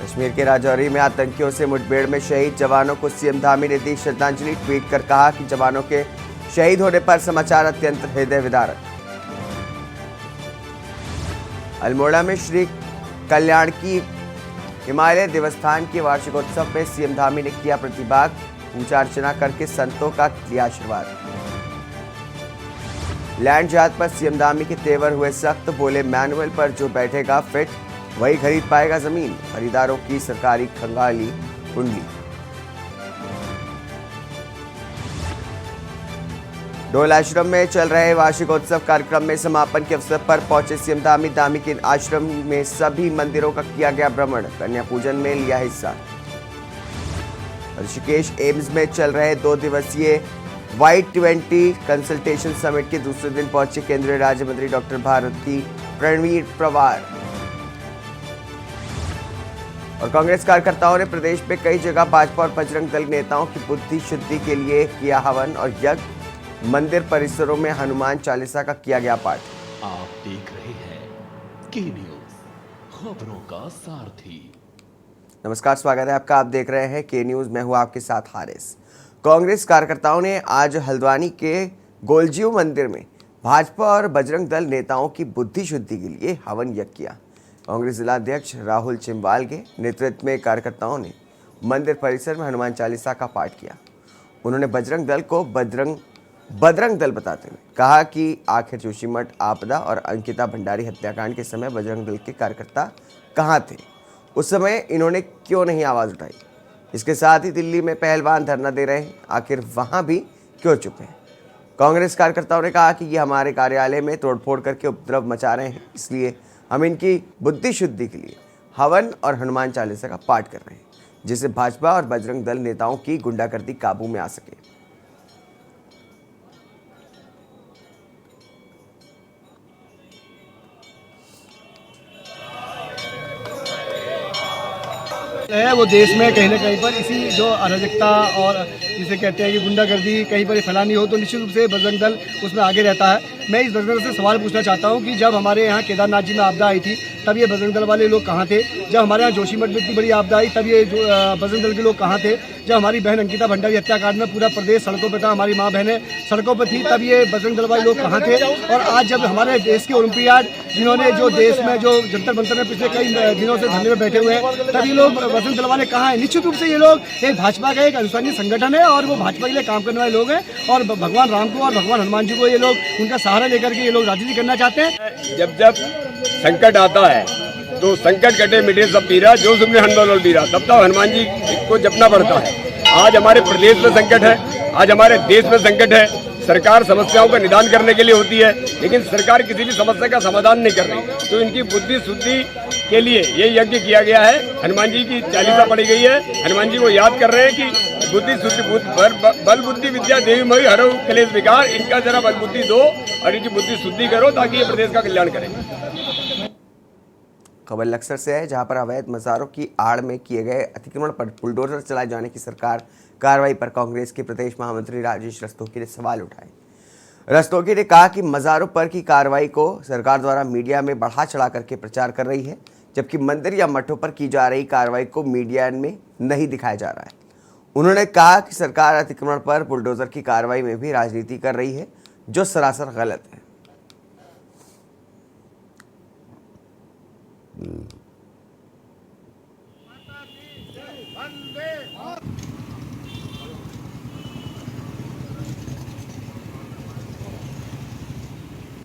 कश्मीर के राजौरी में आतंकियों से मुठभेड़ में शहीद जवानों को सीएम धामी ने दी श्रद्धांजलि। ट्वीट कर कहा कि जवानों के शहीद होने पर समाचार अत्यंत हृदय विदारक। अल्मोड़ा में श्री कल्याण की हिमालय देवस्थान के वार्षिकोत्सव में सीएम धामी ने किया प्रतिभाग। पूजा अर्चना करके संतों का लिया आशीर्वाद। लैंड जहाज पर सीएम धामी के तेवर हुए सख्त। बोले मैनुअल पर जो बैठेगा फिट वही खरीद पाएगा जमीन। खरीदारों की सरकारी खंगाली कुंडली। डोल आश्रम में चल रहे वार्षिकोत्सव कार्यक्रम में समापन के अवसर पर पहुंचे सीएम धामी। धामी के आश्रम में सभी मंदिरों का किया गया भ्रमण। कन्या पूजन में लिया हिस्सा। ऋषिकेश एम्स में चल रहे 2 दिवसीय Y20 कंसल्टेशन समिट के दूसरे दिन पहुंचे केंद्रीय राज्य मंत्री डॉक्टर भारती प्रणवीर पवार। और कांग्रेस कार्यकर्ताओं ने प्रदेश में कई जगह भाजपा और बजरंग दल नेताओं की बुद्धि शुद्धि के लिए किया हवन और यज्ञ। मंदिर परिसरों में हनुमान चालीसा का किया गया पाठ। आप देख रहे हैं के न्यूज, खबरों का सारथी। नमस्कार, स्वागत है आपका। आप देख रहे हैं के न्यूज, मैं हूं आपके साथ हारिस। कांग्रेस कार्यकर्ताओं ने आज हल्द्वानी के गोलजीव मंदिर में भाजपा और बजरंग दल नेताओं की बुद्धि शुद्धि के लिए हवन यज्ञ किया। कांग्रेस जिला अध्यक्ष राहुल चिम्बाल के नेतृत्व में कार्यकर्ताओं ने मंदिर परिसर में हनुमान चालीसा का पाठ किया। उन्होंने बजरंग दल को बदरंग दल बताते हुए कहा कि आखिर जोशीमठ आपदा और अंकिता भंडारी हत्याकांड के समय बजरंग दल के कार्यकर्ता कहां थे? उस समय इन्होंने क्यों नहीं आवाज उठाई? इसके साथ ही दिल्ली में पहलवान धरना दे रहे हैं, आखिर वहां भी क्यों चुप हैं? कांग्रेस कार्यकर्ताओं ने कहा कि ये हमारे कार्यालय में तोड़फोड़ करके उपद्रव मचा रहे हैं, इसलिए हम इनकी बुद्धि शुद्धि के लिए हवन और हनुमान चालीसा का पाठ कर रहे हैं, जिससे भाजपा और बजरंग दल नेताओं की गुंडागर्दी काबू में आ सके। वो देश में कहीं ना कहीं पर इसी जो अराजकता और जिसे कहते हैं कि गुंडागर्दी कहीं पर फैलानी हो तो निश्चित रूप से बजरंग दल उसमें आगे रहता है। मैं इस बजरंग दल से सवाल पूछना चाहता हूं कि जब हमारे यहाँ केदारनाथ जी में आपदा आई थी तब ये बजरंग दल वाले लोग कहाँ थे? जब हमारे यहाँ जोशीमठ में इतनी बड़ी आपदा आई तब ये बजरंग दल के लोग कहाँ थे? जब हमारी बहन अंकिता भंडारी हत्याकांड में पूरा प्रदेश सड़कों पर था, हमारी माँ बहनें सड़कों पर थी, तब ये बजरंग दल वाले लोग कहाँ थे? और आज जब हमारे देश के ओलंपियाड जिन्होंने जो देश में जो जंतर मंतर में पिछले कई दिनों से धरने में बैठे हुए हैं, तब ये लोग बजरंग दल वाले कहाँ हैं? निश्चित रूप से ये लोग एक भाजपा का एक अनुसारी संगठन है और वो भाजपा के लिए काम करने वाले लोग हैं और भगवान राम को और भगवान हनुमान जी को ये लोग उनका सहारा लेकर के ये लोग राजनीति करना चाहते हैं। जब संकट आता है तो संकट कटे मिटे सब पीरा, जो सुनने हनुमान पीरा, तब तक हनुमान जी को जपना पड़ता है। आज हमारे प्रदेश में संकट है, आज हमारे देश में संकट है। सरकार समस्याओं का निदान करने के लिए होती है, लेकिन सरकार किसी भी समस्या का समाधान नहीं कर रही। तो इनकी बुद्धि शुद्धि के लिए ये यज्ञ किया गया है। हनुमान जी की चालीसा पढ़ी गई है, हनुमान जी को याद कर रहे हैं कि बुद्धि शुद्धि बल बुद्धि विद्या देवी मई हरो कलेश विकार, इनका जरा बल बुद्धि दो और इनकी बुद्धि शुद्धि करो ताकि ये प्रदेश का कल्याण करें। खबर लक्सर से है, जहां पर अवैध मज़ारों की आड़ में किए गए अतिक्रमण पर बुलडोजर चलाए जाने की सरकार कार्रवाई पर कांग्रेस के प्रदेश महामंत्री राजेश रस्तोगी ने सवाल उठाए। रस्तोगी ने कहा कि मज़ारों पर की कार्रवाई को सरकार द्वारा मीडिया में बढ़ा चढ़ा करके प्रचार कर रही है, जबकि मंदिर या मठों पर की जा रही कार्रवाई को मीडिया में नहीं दिखाया जा रहा है। उन्होंने कहा कि सरकार अतिक्रमण पर बुलडोजर की कार्रवाई में भी राजनीति कर रही है, जो सरासर गलत है।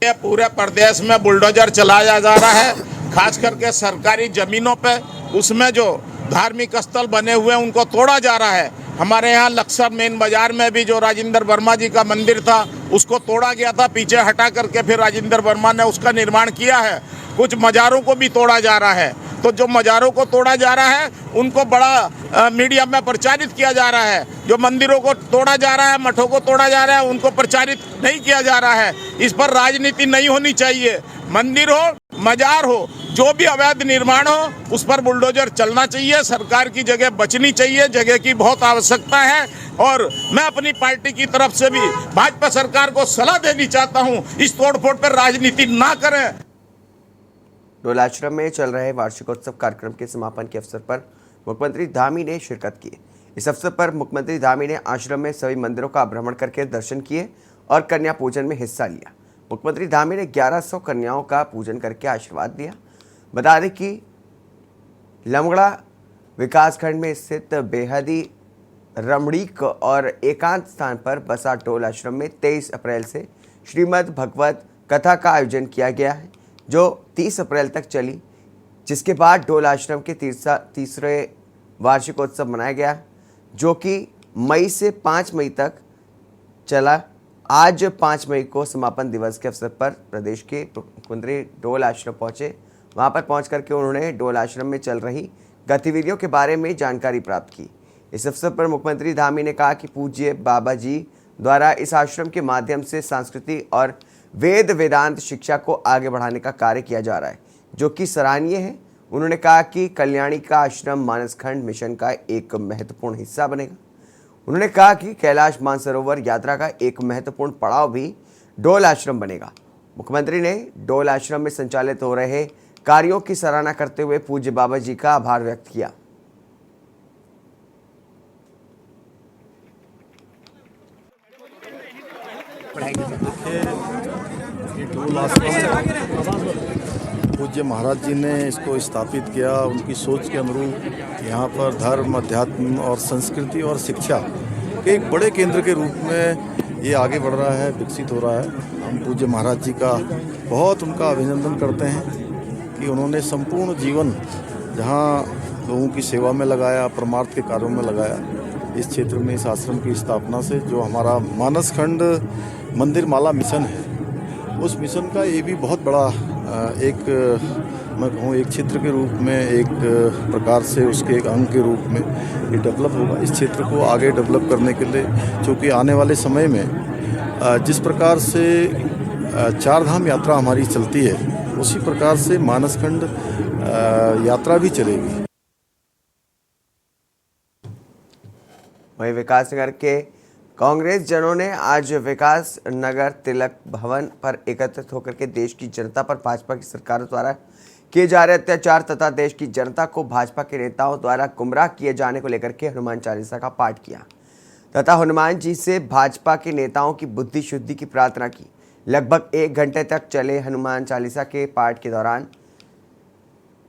ये पूरे प्रदेश में बुलडोजर चलाया जा रहा है, खास करके सरकारी जमीनों पे। उसमें जो धार्मिक स्थल बने हुए हैं उनको तोड़ा जा रहा है। हमारे यहाँ लक्सर मेन बाजार में भी जो राजेंद्र वर्मा जी का मंदिर था उसको तोड़ा गया था, पीछे हटा करके फिर राजेंद्र वर्मा ने उसका निर्माण किया है। कुछ मज़ारों को भी तोड़ा जा रहा है। तो जो मज़ारों को तोड़ा जा रहा है उनको बड़ा मीडिया में प्रचारित किया जा रहा है। जो मंदिरों को तोड़ा जा रहा है, मठों को तोड़ा जा रहा है, उनको प्रचारित नहीं किया जा रहा है। इस पर राजनीति नहीं होनी चाहिए। मंदिर हो, मजार हो, जो भी अवैध निर्माण हो उस पर बुलडोजर चलना चाहिए। सरकार की जगह बचनी चाहिए, जगह की बहुत आवश्यकता है। और मैं अपनी पार्टी की तरफ से भी भाजपा सरकार को सलाह देनी चाहता हूं, इस तोड़फोड़ पर राजनीति ना करें। डोलाश्रम में चल रहे वार्षिकोत्सव कार्यक्रम के समापन के अवसर पर मुख्यमंत्री धामी ने शिरकत की। इस अवसर पर मुख्यमंत्री धामी ने आश्रम में सभी मंदिरों का भ्रमण करके दर्शन किए और कन्या पूजन में हिस्सा लिया। मुख्यमंत्री धामी ने 1100 कन्याओं का पूजन करके आशीर्वाद दिया। बता दें कि लमगड़ा विकासखंड में स्थित बेहदी रमणीक और एकांत स्थान पर बसा डोल आश्रम में 23 अप्रैल से श्रीमद् भगवत कथा का आयोजन किया गया है, जो 30 अप्रैल तक चली, जिसके बाद डोल आश्रम के तीसरे वार्षिकोत्सव मनाया गया, जो कि मई से 5 मई तक चला। आज 5 मई को समापन दिवस के अवसर पर प्रदेश के मुख्यमंत्री डोल आश्रम पहुंचे। वहां पर पहुंच करके उन्होंने डोल आश्रम में चल रही गतिविधियों के बारे में जानकारी प्राप्त की। इस अवसर पर मुख्यमंत्री धामी ने कहा कि पूज्य बाबा जी द्वारा इस आश्रम के माध्यम से संस्कृति और वेद वेदांत शिक्षा को आगे बढ़ाने का कार्य किया जा रहा है, जो कि सराहनीय है। उन्होंने कहा कि कल्याणी का आश्रम मानसखंड मिशन का एक महत्वपूर्ण हिस्सा बनेगा। उन्होंने कहा कि कैलाश मानसरोवर यात्रा का एक महत्वपूर्ण पड़ाव भी डोल आश्रम बनेगा। मुख्यमंत्री ने डोल आश्रम में संचालित हो रहे कार्यों की सराहना करते हुए पूज्य बाबा जी का आभार व्यक्त किया। ये डोल आश्रम पूज्य महाराज जी ने इसको स्थापित किया। उनकी सोच के अनुरूप यहाँ पर धर्म, अध्यात्म और संस्कृति और शिक्षा के एक बड़े केंद्र के रूप में ये आगे बढ़ रहा है, विकसित हो रहा है। हम पूज्य महाराज जी का बहुत उनका अभिनंदन करते हैं कि उन्होंने संपूर्ण जीवन जहाँ लोगों की सेवा में लगाया, परमार्थ के कार्यों में लगाया। इस क्षेत्र में इस आश्रम की स्थापना से जो हमारा मानसखंड मंदिर माला मिशन है, उस मिशन का ये भी बहुत बड़ा एक मैं कहूँ एक क्षेत्र के रूप में, एक प्रकार से उसके एक अंग के रूप में ये डेवलप होगा। इस क्षेत्र को आगे डेवलप करने के लिए, चूँकि आने वाले समय में जिस प्रकार से चार धाम यात्रा हमारी चलती है, उसी प्रकार से मानसखंड यात्रा भी चलेगी। वहीं विकास नगर के कांग्रेस जनों ने आज विकास नगर तिलक भवन पर एकत्रित होकर के देश की जनता पर भाजपा की सरकार द्वारा किए जा रहे अत्याचार तथा देश की जनता को भाजपा के नेताओं द्वारा गुमराह किए जाने को लेकर के हनुमान चालीसा का पाठ किया तथा हनुमान जी से भाजपा के नेताओं की बुद्धि शुद्धि की प्रार्थना की। लगभग 1 घंटे तक चले हनुमान चालीसा के पाठ के दौरान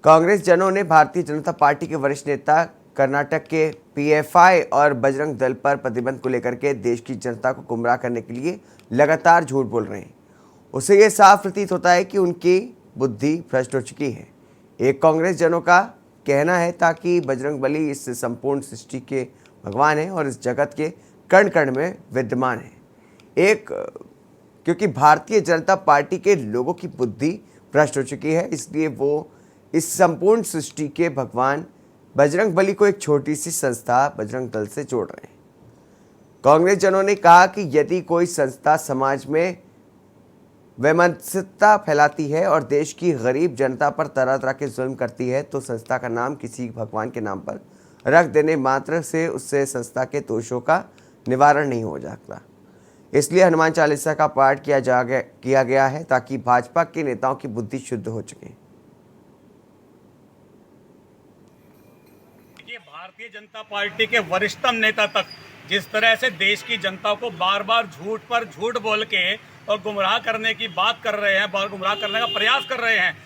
कांग्रेस जनों ने भारतीय जनता पार्टी के वरिष्ठ नेता, कर्नाटक के पीएफआई और बजरंग दल पर प्रतिबंध को लेकर के देश की जनता को गुमराह करने के लिए लगातार झूठ बोल रहे हैं। उससे ये साफ प्रतीत होता है कि उनकी बुद्धि भ्रष्ट हो चुकी है। एक कांग्रेस जनों का कहना है ताकि बजरंगबली इस संपूर्ण सृष्टि के भगवान हैं और इस जगत के कण कण में विद्यमान है। क्योंकि भारतीय जनता पार्टी के लोगों की बुद्धि भ्रष्ट हो चुकी है, इसलिए वो इस संपूर्ण सृष्टि के भगवान बजरंगबली को एक छोटी सी संस्था बजरंग दल से जोड़ रहे हैं। कांग्रेस जनों ने कहा कि यदि कोई संस्था समाज में वैमनस्यता फैलाती है और देश की गरीब जनता पर तरह तरह के जुल्म करती है, तो संस्था का नाम किसी भगवान के नाम पर रख देने मात्र से उससे संस्था के दोषों का निवारण नहीं हो जाता। इसलिए हनुमान चालीसा का पाठ किया गया है ताकि भाजपा के नेताओं की बुद्धि शुद्ध हो सके। भारतीय जनता पार्टी के वरिष्ठतम नेता तक जिस तरह से देश की जनता को बार बार झूठ पर झूठ बोल के और गुमराह करने की बात कर रहे हैं, गुमराह करने का प्रयास कर रहे हैं,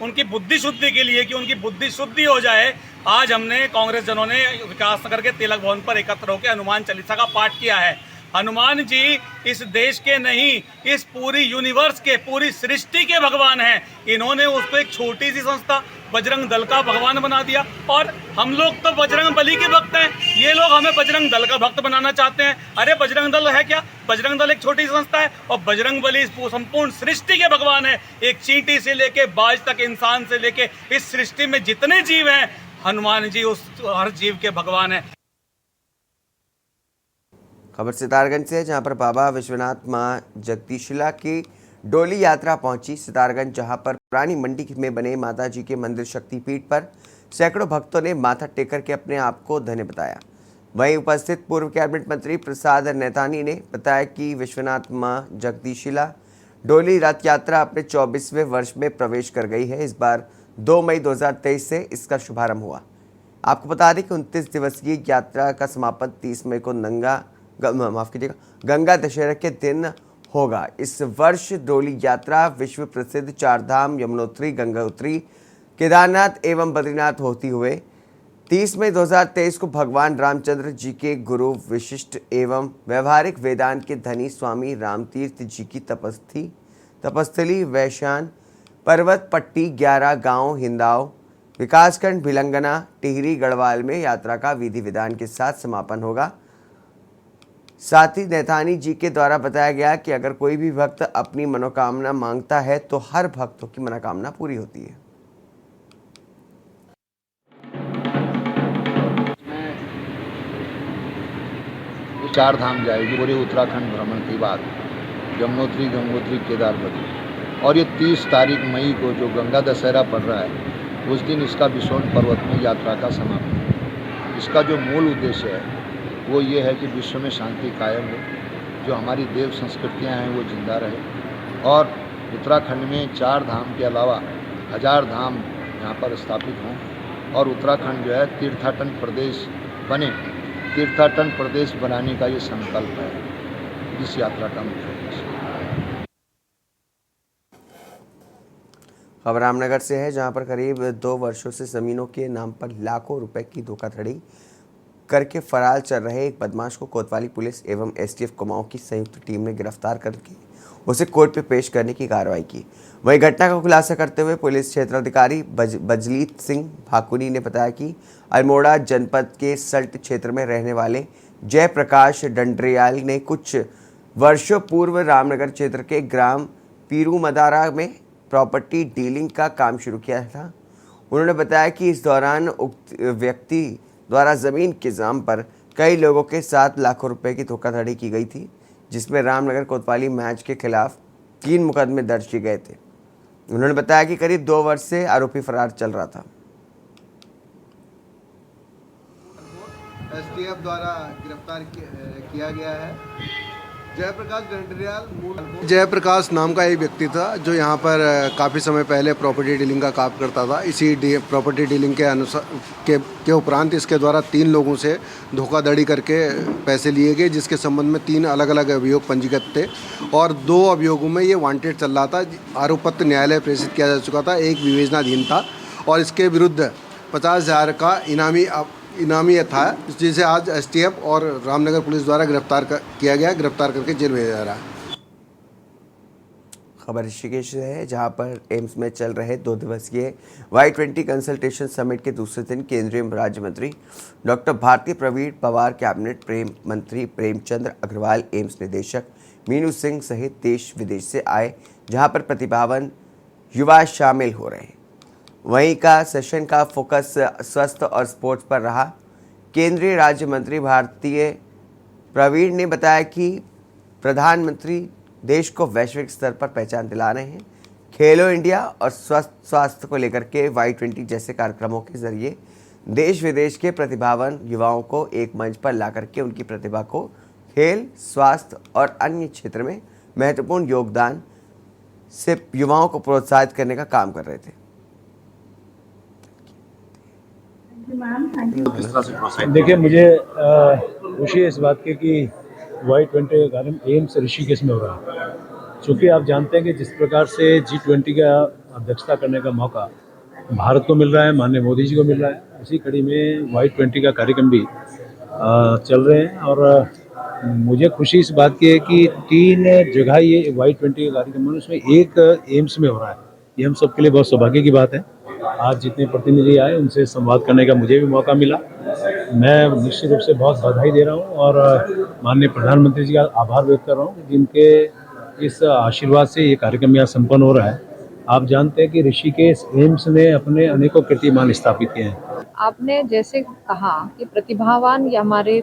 उनकी बुद्धि शुद्धि के लिए कि उनकी बुद्धि शुद्धि हो जाए, आज हमने कांग्रेस जनों ने विकास नगर के तिलक भवन पर एकत्र होकर हनुमान चालीसा का पाठ किया है। हनुमान जी इस देश के नहीं, इस पूरी यूनिवर्स के, पूरी सृष्टि के भगवान हैं। इन्होंने उसको एक छोटी सी संस्था बजरंग दल का भगवान बना दिया और हम लोग तो बजरंग बली के भक्त हैं, ये लोग हमें बजरंग दल का भक्त बनाना चाहते हैं। अरे बजरंग दल है क्या? बजरंग दल एक छोटी सी संस्था है और बजरंग बली इस संपूर्ण सृष्टि के भगवान है। एक चींटी से लेके बाज तक, इंसान से लेके इस सृष्टि में जितने जीव हैं, हनुमान जी उस हर जीव के भगवान है। खबर सितारगंज से, जहां पर बाबा विश्वनाथ मां जगदीशिला की डोली यात्रा पहुंची। सितारगंज, जहां पर पुरानी मंडी में बने माता जी के मंदिर शक्तिपीठ पर सैकड़ों भक्तों ने माथा टेक करके अपने आप को धन्य बताया। वहीं उपस्थित पूर्व कैबिनेट मंत्री प्रसाद नैथानी ने बताया कि विश्वनाथ मां जगदीशिला डोली रथ यात्रा अपने 24वें वर्ष में प्रवेश कर गई है। इस बार 2 मई 2023 से इसका शुभारंभ हुआ। आपको बता दें कि 29 दिवसीय यात्रा का समापन 30 मई को गंगा दशहरा के दिन होगा। इस वर्ष डोली यात्रा विश्व प्रसिद्ध चार धाम यमुनोत्री, गंगोत्री, केदारनाथ एवं बद्रीनाथ होती हुए 30 मई 2023 को भगवान रामचंद्र जी के गुरु, विशिष्ट एवं व्यवहारिक वेदांत के धनी स्वामी रामतीर्थ जी की तपस्थली वैशान पर्वत पट्टी 11 गांव हिंदाव विकासखंड भिलंगना टिहरी गढ़वाल में यात्रा का विधि विधान के साथ समापन होगा। साथ ही नैथानी जी के द्वारा बताया गया कि अगर कोई भी भक्त अपनी मनोकामना मांगता है तो हर भक्तों की मनोकामना पूरी होती है। चार धाम जाएगी पूरे उत्तराखंड भ्रमण के बाद, यमुनोत्री, गंगोत्री, केदार, बद्री, और ये 30 तारीख मई को जो गंगा दशहरा पड़ रहा है उस दिन इसका विश्वनाथ पर्वत में यात्रा का समापन है। इसका जो मूल उद्देश्य है वो ये है कि विश्व में शांति कायम हो, जो हमारी देव संस्कृतियाँ हैं वो जिंदा रहे, और उत्तराखंड में 4 धाम के अलावा 1000 धाम यहाँ पर स्थापित हों, और उत्तराखंड जो है तीर्थाटन प्रदेश बने। तीर्थाटन प्रदेश बनाने का ये संकल्प है इस यात्रा का मुख्य उद्देश्य। खबर रामनगर से है, जहां पर करीब 2 वर्षों से जमीनों के नाम पर लाखों रुपए की धोखाधड़ी करके फरार चल रहे एक बदमाश को कोतवाली पुलिस एवं एसटीएफ कुमाऊं की संयुक्त टीम ने गिरफ्तार करके उसे कोर्ट में पेश करने की कार्रवाई की। वहीं घटना का खुलासा करते हुए पुलिस क्षेत्राधिकारी बजलीत सिंह भाकुनी ने बताया कि अल्मोड़ा जनपद के सल्ट क्षेत्र में रहने वाले जयप्रकाश डंडरियाल ने कुछ वर्षों पूर्व रामनगर क्षेत्र के ग्राम पीरू मदारा में प्रॉपर्टी डीलिंग का काम शुरू किया था। उन्होंने बताया कि इस दौरान उक्त व्यक्ति द्वारा ज़मीन के नाम पर कई लोगों के साथ लाखों रुपए की धोखाधड़ी की गई थी, जिसमें रामनगर कोतवाली मैच के खिलाफ 3 मुकदमे दर्ज किए गए थे। उन्होंने बताया कि करीब 2 वर्ष से आरोपी फरार चल रहा था। एसटीएफ द्वारा गिरफ्तार किया गया है। जयप्रकाश नाम का एक व्यक्ति था जो यहाँ पर काफ़ी समय पहले प्रॉपर्टी डीलिंग का काम करता था। इसी प्रॉपर्टी डीलिंग के अनुसार के उपरांत इसके द्वारा 3 लोगों से धोखाधड़ी करके पैसे लिए गए, जिसके संबंध में 3 अलग अलग अभियोग पंजीकृत थे और 2 अभियोगों में ये वांटेड चल रहा था। आरोप पत्र न्यायालय प्रेषित किया जा चुका था, एक विवेचनाधीन था और इसके विरुद्ध 50,000 का इनामी था, जिसे आज एसटीएफ और रामनगर पुलिस द्वारा किया गया, गिरफ्तार करके जेल भेजा जा रहा है। खबर ऋषिकेश से है, जहां पर एम्स में चल रहे 2 दिवसीय Y20 कंसल्टेशन समिट के दूसरे दिन केंद्रीय राज्य मंत्री डॉक्टर भारती प्रवीण पवार, कैबिनेट मंत्री प्रेमचंद्र अग्रवाल, एम्स निदेशक मीनू सिंह सहित देश विदेश से आए, जहां पर प्रतिभावान युवा शामिल हो रहे हैं। वहीं का सेशन का फोकस स्वास्थ्य और स्पोर्ट्स पर रहा। केंद्रीय राज्य मंत्री भारतीय प्रवीण ने बताया कि प्रधानमंत्री देश को वैश्विक स्तर पर पहचान दिला रहे हैं। खेलो इंडिया और स्वास्थ्य को लेकर के Y20 जैसे कार्यक्रमों के जरिए देश विदेश के प्रतिभावान युवाओं को एक मंच पर ला करके उनकी प्रतिभा को खेल, स्वास्थ्य और अन्य क्षेत्र में महत्वपूर्ण योगदान से युवाओं को प्रोत्साहित करने का काम कर रहे थे। देखिए, मुझे खुशी है इस बात की कि Y20 का कार्यक्रम एम्स ऋषिकेश में हो रहा है। चूँकि आप जानते हैं कि जिस प्रकार से G20 का अध्यक्षता करने का मौका भारत को मिल रहा है, माननीय मोदी जी को मिल रहा है, उसी कड़ी में Y20 का कार्यक्रम भी चल रहे हैं। और मुझे खुशी इस बात की है कि 3 जगह ये Y20 का कार्यक्रम है, उसमें एक एम्स में हो रहा है। ये हम सबके लिए बहुत सौभाग्य की बात है। आज जितने प्रतिनिधि आए उनसे संवाद करने का मुझे भी मौका मिला। मैं निश्चित रूप से बहुत बधाई दे रहा हूँ और माननीय प्रधानमंत्री जी का आभार व्यक्त कर रहा हूँ, जिनके इस आशीर्वाद से ये कार्यक्रम यहाँ संपन्न हो रहा है। आप जानते हैं कि ऋषिकेश एम्स ने अपने अनेकों कीर्तिमान स्थापित किए हैं। आपने जैसे कहा कि प्रतिभावान या हमारे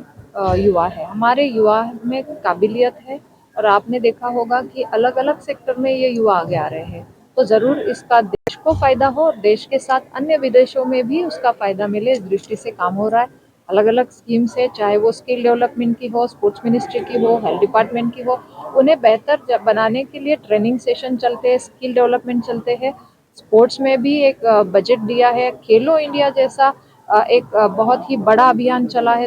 युवा है, हमारे युवा में काबिलियत है और आपने देखा होगा कि अलग अलग सेक्टर में ये युवा आगे आ रहे हैं, तो ज़रूर इसका देश को फ़ायदा हो और देश के साथ अन्य विदेशों में भी उसका फ़ायदा मिले, इस दृष्टि से काम हो रहा है। अलग अलग स्कीम्स है, चाहे वो स्किल डेवलपमेंट की हो, स्पोर्ट्स मिनिस्ट्री की हो, हेल्थ डिपार्टमेंट की हो, उन्हें बेहतर बनाने के लिए ट्रेनिंग सेशन चलते हैं, स्किल डेवलपमेंट चलते हैं। स्पोर्ट्स में भी एक बजट दिया है। खेलो इंडिया जैसा एक बहुत ही बड़ा अभियान चला है।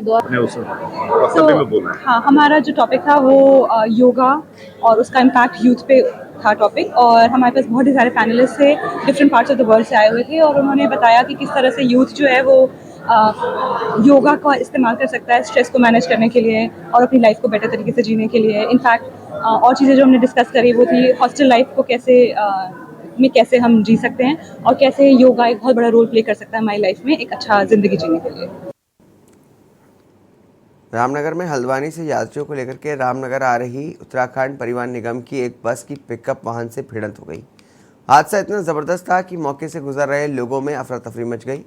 हाँ, हमारा जो टॉपिक था वो योगा और उसका इम्पैक्ट यूथ पे था टॉपिक, और हमारे पास बहुत ही सारे पैनलिस्ट थे, different parts of the world से आए हुए थे, और उन्होंने बताया कि किस तरह से यूथ जो है वो योगा का इस्तेमाल कर सकता है स्ट्रेस को मैनेज करने के लिए और अपनी लाइफ को बेटर तरीके से जीने के लिए। इनफैक्ट और चीज़ें जो हमने डिस्कस करी वो थी हॉस्टल लाइफ को कैसे हम जी सकते हैं, और कैसे योगा एक बहुत बड़ा रोल प्ले कर सकता है हमारी लाइफ में एक अच्छा ज़िंदगी जीने के लिए। रामनगर में हल्द्वानी से यात्रियों को लेकर के रामनगर आ रही उत्तराखंड परिवहन निगम की एक बस की पिकअप वाहन से भिड़ंत हो गई। हादसा इतना ज़बरदस्त था कि मौके से गुजर रहे लोगों में अफरा तफरी मच गई।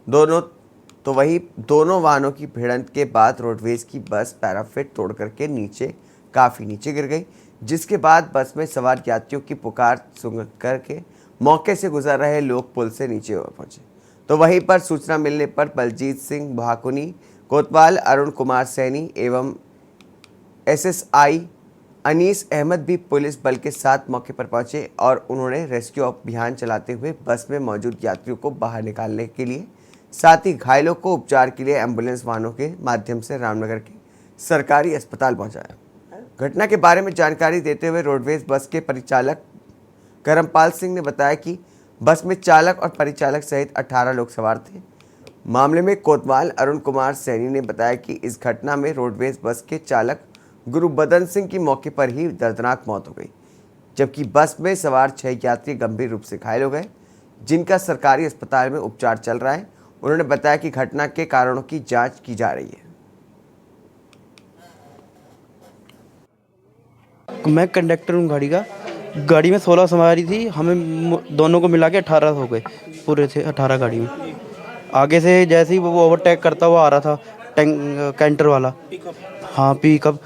दोनों वाहनों की भिड़ंत के बाद रोडवेज की बस पैराफिट तोड़ करके काफ़ी नीचे गिर गई, जिसके बाद बस में सवार यात्रियों की पुकार सुन करके मौके से गुजर रहे लोग पुल से नीचे पहुंचे। तो वहीं पर सूचना मिलने पर बलजीत सिंह भाकुनी, कोतवाल अरुण कुमार सैनी एवं SSI अनीस अहमद भी पुलिस बल के साथ मौके पर पहुंचे और उन्होंने रेस्क्यू अभियान चलाते हुए बस में मौजूद यात्रियों को बाहर निकालने के लिए, साथ ही घायलों को उपचार के लिए एम्बुलेंस वाहनों के माध्यम से रामनगर के सरकारी अस्पताल पहुंचाया। घटना के बारे में जानकारी देते हुए रोडवेज बस के परिचालक करमपाल सिंह ने बताया कि बस में चालक और परिचालक सहित 18 लोग सवार थे। मामले में कोतवाल अरुण कुमार सैनी ने बताया कि इस घटना में रोडवेज बस के चालक गुरुबदन सिंह की मौके पर ही दर्दनाक मौत हो गई, जबकि बस में सवार 6 यात्री गंभीर रूप से घायल हो गए, जिनका सरकारी अस्पताल में उपचार चल रहा है। उन्होंने बताया कि घटना के कारणों की जांच की जा रही है। मैं कंडक्टर हूँ गाड़ी का। गाड़ी में 16 सवारी थी, हमें दोनों को मिला के 18 हो गए, पूरे थे 18 गाड़ी में। आगे से जैसे ही वो ओवरटेक करता हुआ आ रहा था कैंटर वाला, हाँ पिकअप,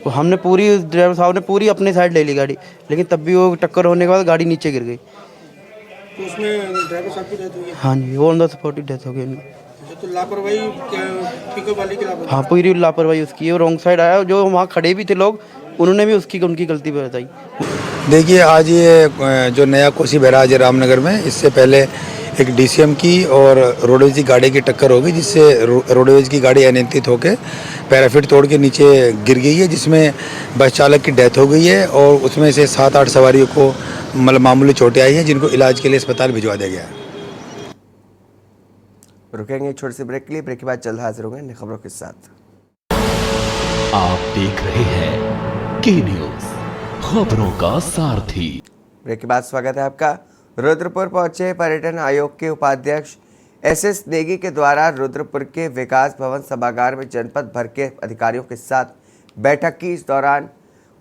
हमने पूरी ड्राइवर साहब ने पूरी अपनी साइड ले ली गाड़ी, लेकिन तब भी वो टक्कर होने के बाद गाड़ी नीचे गिर गई। तो उसमें ड्राइवर साहब की डेथ हुई है? हाँ जी, वो on the spot he death हो गई उनकी। तो लापरवाही पिकअप वाले की लापरवाही? हाँ, पूरी लापरवाही उसकी। वो रॉन्ग साइड आया, जो वहाँ खड़े भी थे लोग, उन्होंने भी उनकी गलती बताई। देखिए, आज ये जो नया कोसी बैराज है रामनगर में, इससे पहले एक DCM की और रोडवेज की गाड़ी की टक्कर हो गई, जिससे रोडवेज की गाड़ी अनियंत्रित होकर पैराफिट तोड़ के नीचे गिर गई है, जिसमें बस चालक की डेथ हो गई है और उसमें से 7-8 सवारियों को मामूली चोटें आई हैं, जिनको इलाज के लिए अस्पताल भिजवा दिया गया है। रुकेंगे छोटे से ब्रेक के लिए। ब्रेक के बाद जल्द हाजिर होंगे नई खबरों के साथ। आप देख रहे हैं के न्यूज, खबरों का सारथी। ब्रेक के बाद स्वागत है आपका। रुद्रपुर पहुंचे पर्यटन आयोग के उपाध्यक्ष SS नेगी के द्वारा रुद्रपुर के विकास भवन सभागार में जनपद भर के अधिकारियों के साथ बैठक की। इस दौरान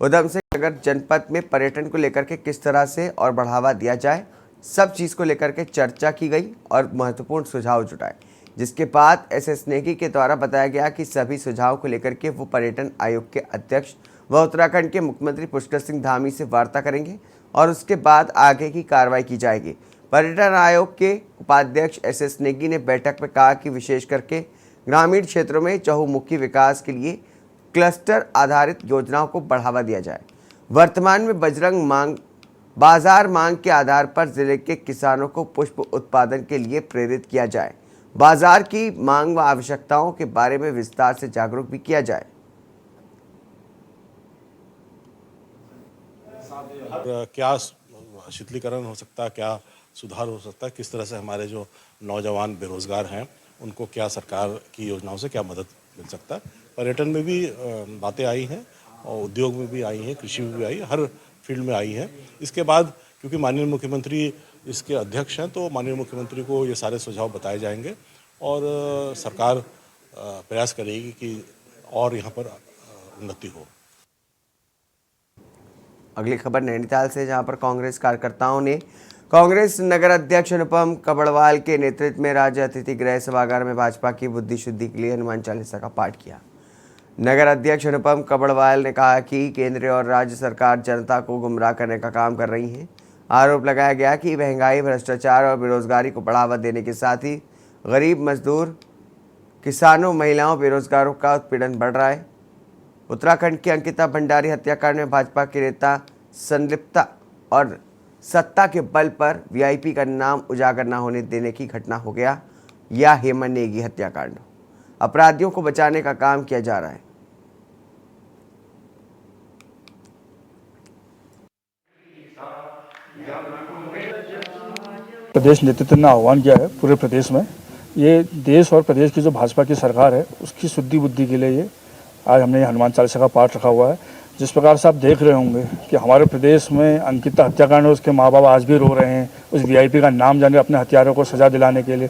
उधम सिंह नगर जनपद में पर्यटन को लेकर के किस तरह से और बढ़ावा दिया जाए, सब चीज़ को लेकर के चर्चा की गई और महत्वपूर्ण सुझाव जुटाए, जिसके बाद SS नेगी के द्वारा बताया गया कि सभी सुझाव को लेकर के वो पर्यटन आयोग के अध्यक्ष व उत्तराखंड के मुख्यमंत्री पुष्कर सिंह धामी से वार्ता करेंगे और उसके बाद आगे की कार्रवाई की जाएगी। पर्यटन आयोग के उपाध्यक्ष SS नेगी ने बैठक में कहा कि विशेष करके ग्रामीण क्षेत्रों में चहुमुखी विकास के लिए क्लस्टर आधारित योजनाओं को बढ़ावा दिया जाए। वर्तमान में बाजार मांग के आधार पर जिले के किसानों को पुष्प उत्पादन के लिए प्रेरित किया जाए। बाजार की मांग व आवश्यकताओं के बारे में विस्तार से जागरूक भी किया जाए। क्या शीतलीकरण हो सकता है, क्या सुधार हो सकता है, किस तरह से हमारे जो नौजवान बेरोजगार हैं उनको क्या सरकार की योजनाओं से क्या मदद मिल सकता है। पर्यटन में भी बातें आई हैं और उद्योग में भी आई हैं, कृषि में भी आई, हर फील्ड में आई है। इसके बाद क्योंकि माननीय मुख्यमंत्री इसके अध्यक्ष हैं, तो माननीय मुख्यमंत्री को ये सारे सुझाव बताए जाएंगे और सरकार प्रयास करेगी कि और यहाँ पर उन्नति हो। अगली खबर नैनीताल से, जहां पर कांग्रेस कार्यकर्ताओं ने कांग्रेस नगर अध्यक्ष अनुपम कबड़वाल के नेतृत्व में राज्य अतिथि गृह सभागार में भाजपा की बुद्धि शुद्धि के लिए हनुमान चालीसा का पाठ किया। नगर अध्यक्ष अनुपम कबड़वाल ने कहा कि केंद्र और राज्य सरकार जनता को गुमराह करने का काम कर रही है। आरोप लगाया गया कि महंगाई, भ्रष्टाचार और बेरोजगारी को बढ़ावा देने के साथ ही गरीब मजदूर, किसानों, महिलाओं, बेरोजगारों का उत्पीड़न बढ़ रहा है। उत्तराखंड की अंकिता भंडारी हत्याकांड में भाजपा के नेता संलिप्तता और सत्ता के बल पर वीआईपी का नाम उजागर न होने देने की घटना हो गया या हेमंत नेगी हत्याकांड। अपराधियों को बचाने का काम किया जा रहा है। प्रदेश नेतृत्व ने आह्वान किया है पूरे प्रदेश में, ये देश और प्रदेश की जो भाजपा की सरकार है उसकी शुद्धि बुद्धि के लिए ये आज हमने हनुमान चालीसा का पाठ रखा हुआ है। जिस प्रकार से आप देख रहे होंगे कि हमारे प्रदेश में अंकिता हत्याकांड है, उसके माँ बाप आज भी रो रहे हैं उस वीआईपी का नाम जाने अपने हत्यारों को सजा दिलाने के लिए।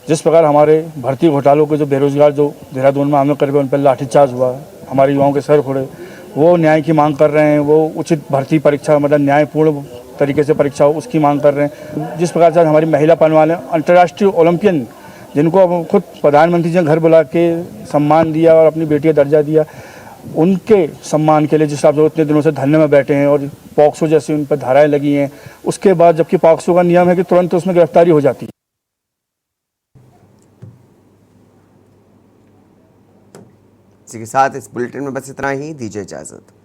जिस प्रकार हमारे भर्ती घोटालों के जो बेरोजगार जो देहरादून में आंदोलन कर उन पर लाठीचार्ज हुआ, हमारे युवाओं के सर फोड़े, वो न्याय की मांग कर रहे हैं, वो उचित भर्ती परीक्षा मतलब न्यायपूर्ण तरीके से परीक्षा हो उसकी मांग कर रहे हैं। जिस प्रकार से हमारी महिला पहलवान अंतर्राष्ट्रीय ओलंपियन जिनको अब खुद प्रधानमंत्री जी ने घर बुला के सम्मान दिया और अपनी बेटी का दर्जा दिया, उनके सम्मान के लिए जिस आप जो इतने दिनों से धरने में बैठे हैं और पॉक्सो जैसी उन पर धाराएं लगी हैं, उसके बाद जबकि पॉक्सो का नियम है कि तुरंत उसमें गिरफ्तारी हो जाती है। इसी के साथ इस बुलेटिन में बस इतना ही। दीजिए इजाजत।